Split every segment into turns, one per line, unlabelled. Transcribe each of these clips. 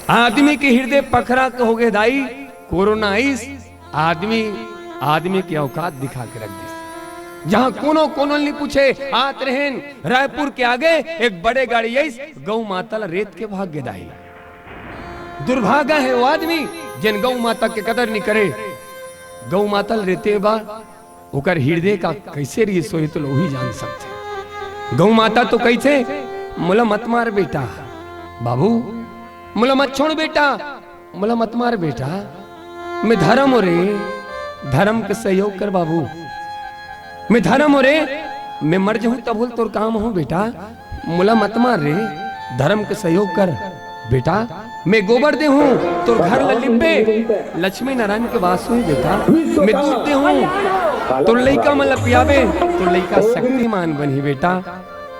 आदमी के हृदय पखरा कहोगे दाई, कोरोना आइस आदमी आदमी की औकात दिखा के रख दी। जहां कोनो कोनो नहीं पूछे आत रहेन रायपुर के आगे एक बड़े गाड़ी आइस गौ माता रेत के भाग गे दाई। दुर्भागा है वो आदमी जिन गौ माता के कदर नहीं करे। गौ माता रेते बा ओकर हृदय का कैसे रही सोई तो लोग ही जान सकते। गौ माता तो कैसे मुला मत मार बेटा बाबू, मुला मत छोड़ बेटा, मुला मत मार बेटा, मैं धर्म हो रे, धर्म के सहयोग कर बाबू, मैं धर्म हो रे, मैं मर जाऊं तब बोल तोर काम हो बेटा, मुला मत मार रे, धर्म के सहयोग कर बेटा, मैं गोबर दे हूं तोर घर लिपे, लक्ष्मी नारायण के वास हुई बेटा, मैं दूध दे हूं तोर लइका में लपियाबे, तोर लइका शक्तिमान बनी बेटा,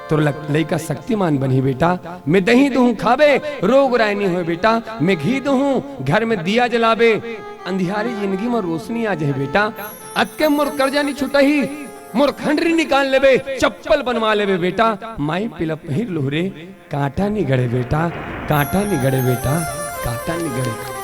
तोर लइका शक्तिमान बनी बेटा, मैं दही दूं खाबे रोग राय नहीं हो बेटा, मैं घी दूं घर में दिया जलाबे अंधियारी जिंदगी में रोशनी आ जाए बेटा, अतके मोर कर्जा नहीं छूटा ही मोर खंडरी निकाल लेबे चप्पल बनवा लेबे बेटा, माई पिला पहिर लोहरे कांटा नहीं गड़े बेटा, कांटा नहीं गड़े बेटा, कांटा नहीं गड़े।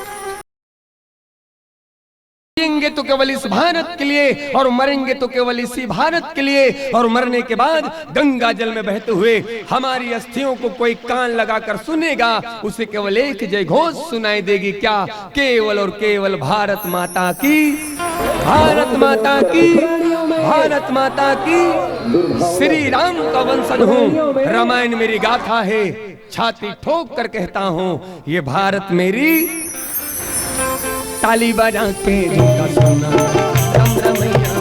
जिएंगे तो केवल इस भारत के लिए और मरेंगे तो केवल इसी भारत के लिए, और मरने के बाद गंगा जल में बहते हुए हमारी अस्थियों को कोई कान लगाकर सुनेगा, उसे केवल एक जय घोष सुनाई देगी, क्या केवल और केवल भारत माता की, भारत माता की, भारत माता की। श्री राम का वंशज हूँ, रामायण मेरी गाथा है, छाती ठोक कर कहता हूँ ये भारत मेरी। ताली बजा के झुमका सुना राम रमैया,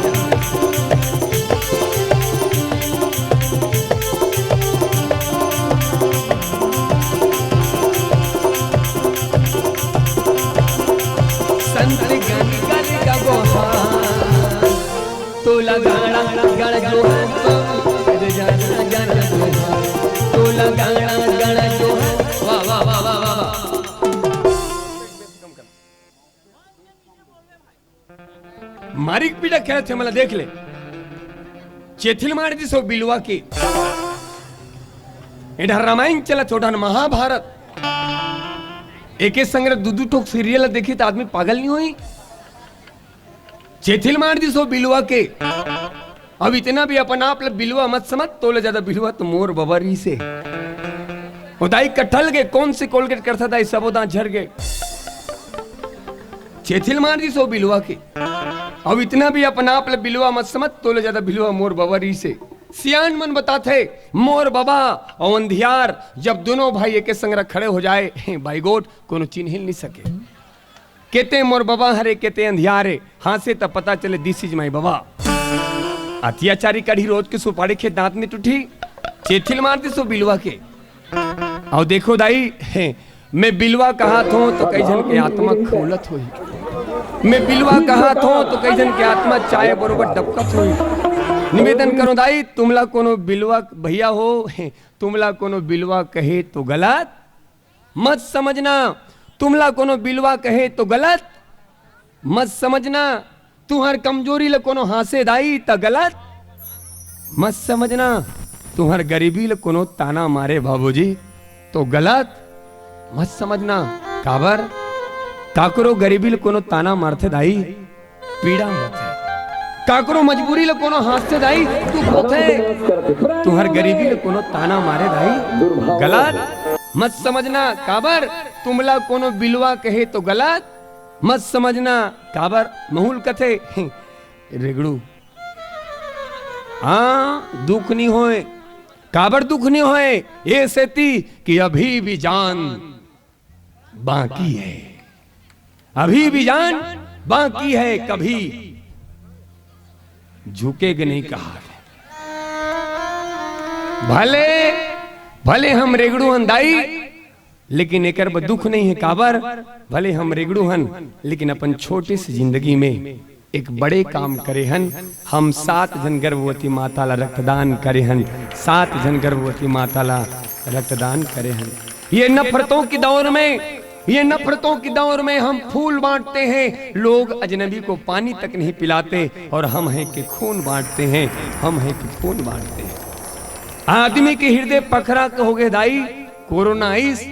संत ज्ञानी गल का गोहा तो लगाना गण जो है जाना जाना तो लगाना गण जो है। वाह वाह वाह वाह वाह। मारी पीड़ा खेल थे मला देख ले चेथिल मार दी सो बिलवा की इधर रामायण चला छोटा महाभारत एक संग्रह दूधू ठोक सीरियल देखी तो आदमी पागल नहीं हुई। चेथिल मार दी सो बिलवा के अब इतना भी अपन आप बिलवा मत समझ, तो ले ज्यादा बिलवा तो मोर बबरी से उदाई कटल गए, कौन से कोलगेट करता था सब दांत झड़ गए। चेथिल मार दी सो बिलवा के अब इतना भी अपना आप बिलवा मत समझ, तो ले ज्यादा बिलवा मोर बबरी से। सियान मन बताते मोर बाबा और अंधियार जब दोनों भाई एक संग खड़े हो जाए भाई गोट कोनो चिन्ह नहीं सके, कहते मोर बाबा हरे कहते अंधियारे, हाँ से तब पता चले दिस इज माई बाबा। अत्याचारी कढ़ी रोज के सुपारी के दांत में टूटी, चेथिल मारती सो बिलवा के। और देखो दाई मैं बिलवा कहा था तो कई जन के आत्मा खोलत हुई, मैं बिलवा कहा था तो कई जन के आत्मा चाय बरोबर डबकत हुई। निवेदन करो दाई तुमला कोनो बिलवा भैया हो, तुमला कोनो बिलवा कहे तो गलत मत समझना, तुमला कोनो बिलवा कहे तो गलत मत समझना, तुम्हार कमजोरी ले कोनो हासे दाई त गलत मत समझना, तुम्हार गरीबी ले कोनो ताना मारे बाबूजी तो गलत मत समझना। काबर काकरो गरीबी ले कोनो ताना मारते दाई पीड़ा होते, काकरो मजबूरी ले कोनो हाथ से दाई दुख होते, तुम्हार गरीबी ले कोनो ताना मारे दाई गलत मत समझना। काबर तुमला कोनो बिलवा कहे तो गलत मत समझना। काबर महूल कथे रेगड़ू हाँ दुख नहीं होए, काबर दुख नहीं होए ये सेती कि अभी भी जान बाकी है, अभी भी जान बाकी है, कभी झुकेगा नहीं कहा। भले भले हम रेगड़ू हन दाई लेकिन एक दुख नहीं है। काबर भले हम रेगड़ू हन लेकिन अपन छोटी सी जिंदगी में एक बड़े काम करे हन। हम 7 जन गर्भवती माता ला रक्तदान करे हन, 7 जन गर्भवती माता ला रक्तदान करे हन। ये नफरतों के दौर में, ये नफरतों के दौर में हम फूल बांटते हैं, लोग अजनबी को पानी तक नहीं पिलाते, और हम हैं कि खून बांटते हैं, हम हैं कि खून बांटते हैं। आदमी के हृदय पखरा कहोगे दाई, कोरोना आइस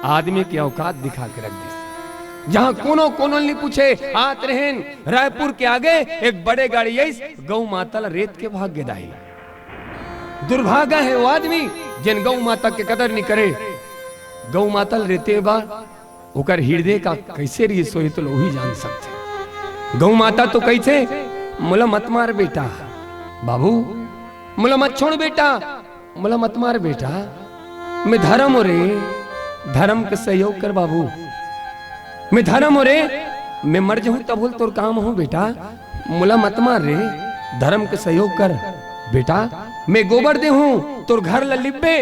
आदमी की औकात दिखा के रख दी। जहां कोनो कोनो नहीं पूछे आत रहन रायपुर के आगे एक बड़े गाड़ी गौ माता रेत के भाग्य दाई। दुर्भागा है वो आदमी जिन गौ माता के कदर नहीं करे। गौ माता रेते बा ओकर हृदय का कैसे रही सोई तो वही जान सकते। गौ माता तो कैसे मुला मत मार बेटा बाबू, मुला मत छोड़ बेटा, मुला मत मार बेटा, मैं धर्म हो रे, धर्म के सहयोग कर बाबू, मैं धर्म हो रे, मैं मर जाऊं तब बोल तोर काम हो बेटा, मुला मत मार रे, धर्म के सहयोग कर बेटा, मैं गोबर दे हूं तोर घर लिब्बे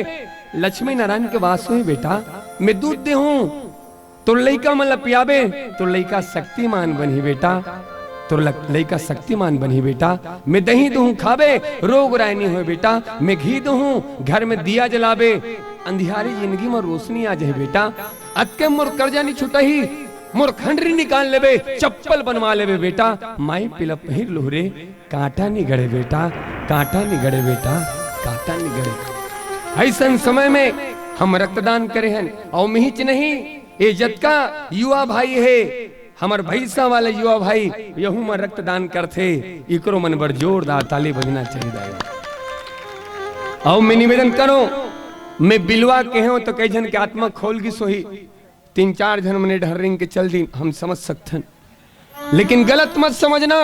लक्ष्मी नारायण के वास हुई बेटा, मैं दूध दे हूं तोर लइका मतलब पियाबे, तोर लइका शक्तिमान बनी बेटा, तोर लइका शक्तिमान बनी बेटा, मैं दही दूं खाबे रोग राय नहीं हो बेटा, मैं घी दूं घर में दिया जलाबे अंधियारी जिंदगी में रोशनी आ जाए बेटा, अतके मोर कर्जा नहीं छुटा ही मोर खंडरी निकाल लेबे चप्पल बनवा लेबे बेटा, माई पिला पहिर लोहरे कांटा नहीं गड़े बेटा, कांटा नहीं गड़े बेटा, कांटा नहीं गड़े। ऐसा समय में हम रक्तदान करे हैं और मिहिच नहीं ये जतका युवा भाई है हमार भैसा वाले युवा भाई यहू में रक्तदान करते इकरो मन बर जोरदार ताली बजना चाहिए। और मैं निवेदन करो मैं बिलवा के हूं तो कई जन के आत्मा खोल की सोही 3-4 जन मने ढर्रिंग के चल दी हम समझ सकते, लेकिन गलत मत समझना।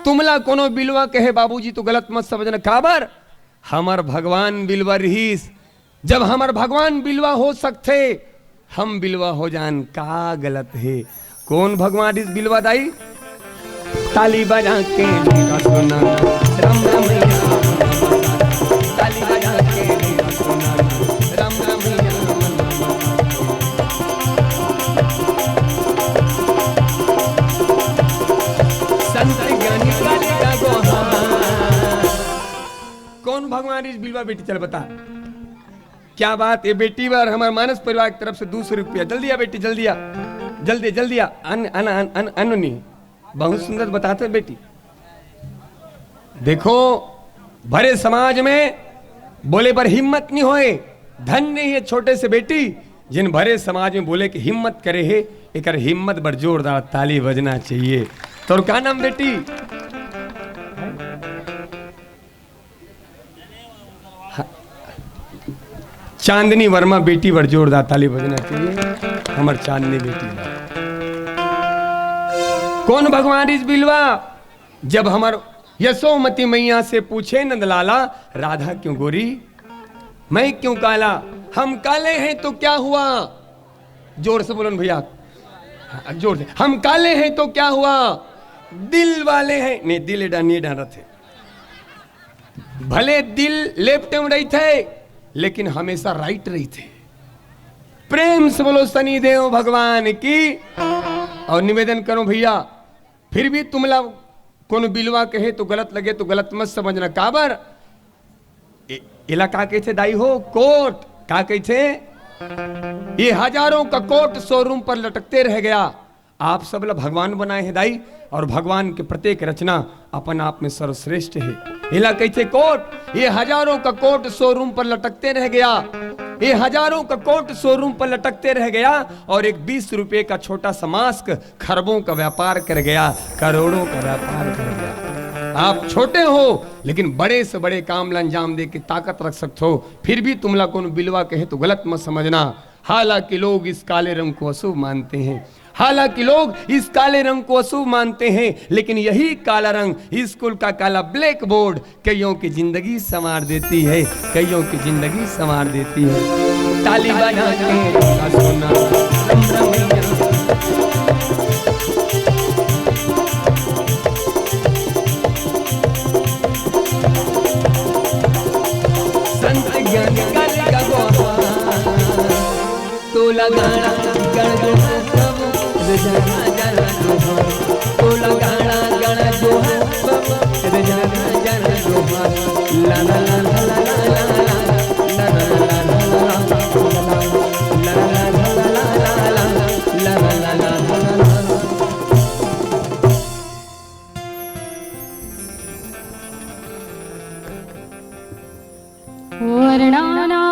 तुमला कोनो बिलवा कहे बाबूजी तो गलत मत समझना। काबर हमार भगवान बिलवा रहीस, जब हमार भगवान बिलवा हो सकते हम बिलवा हो जान का गलत है। कौन भगवान इस बिलवा दाई? ताली बजा के सुना राम रमैया, ताली बजा के सुना राम रमैया, संत ज्ञानी का गोहार। कौन भगवान इस बिलवा बेटी चल बता क्या बात। ये बेटी बार हमारे मानस परिवार की तरफ से 200 रुपया जल्दी आ बेटी, जल्दी आ, जल्दी जल्दी आ, अनुनी बहुत सुंदर बताते बेटी। देखो भरे समाज में बोले पर हिम्मत नहीं होए, धन नहीं है छोटे से बेटी जिन भरे समाज में बोले कि हिम्मत करे है, एक हिम्मत बर जोरदार ताली बजना चाहिए। तो क्या नाम बेटी? चांदनी वर्मा बेटी बर जोरदार ताली बजना चाहिए। हमार चांदनी बेटी कौन भगवान इस बिलवा? जब हमार यशोमती मैया से पूछे नंदलाला राधा क्यों गोरी, मैं क्यों काला, हम काले हैं तो क्या हुआ? जोर से बोलो भैया, जोर से। हम काले हैं तो क्या हुआ, दिल वाले हैं नहीं, दिल नहीं डाल थे, भले दिल लेफ्ट में रही थे लेकिन हमेशा राइट रही थे। प्रेम से बोलो शनिदेव भगवान की। और निवेदन करो भैया फिर भी तुमला कौन बिलवा कहे तो गलत लगे तो गलत मत समझना। काबर इलाका के थे दाई हो कोट का कहे थे, ये हजारों का कोट शोरूम पर लटकते रह गया। आप सब लोग भगवान बनाए हैं दाई, और भगवान के प्रत्येक रचना अपन आप में सर्वश्रेष्ठ है। इला कहते कोट, ये हजारों का कोट शोरूम पर लटकते रह गया, ये हजारों का कोट शोरूम पर लटकते रह गया, और एक 20 रुपए का छोटा सा मास्क खरबों का व्यापार कर गया, करोड़ों का व्यापार कर गया। आप छोटे हो लेकिन बड़े से बड़े काम अंजाम दे के ताकत रख सकते हो। फिर भी तुमला कौन बिलवा कहे तो गलत मत समझना। हालांकि लोग इस काले रंग को अशुभ मानते हैं, हालांकि लोग इस काले रंग को अशुभ मानते हैं, लेकिन यही काला रंग स्कूल का काला ब्लैक बोर्ड कईयों की जिंदगी संवार देती है, कईयों की जिंदगी संवार देती है। ताली बजा के सुना संत ज्ञान का गोहार, तो लगाना गण जाना जाना जोहार, तो लगाना गण जोहार जाना जाना जोहार, ला ला ला ला ला ला ला।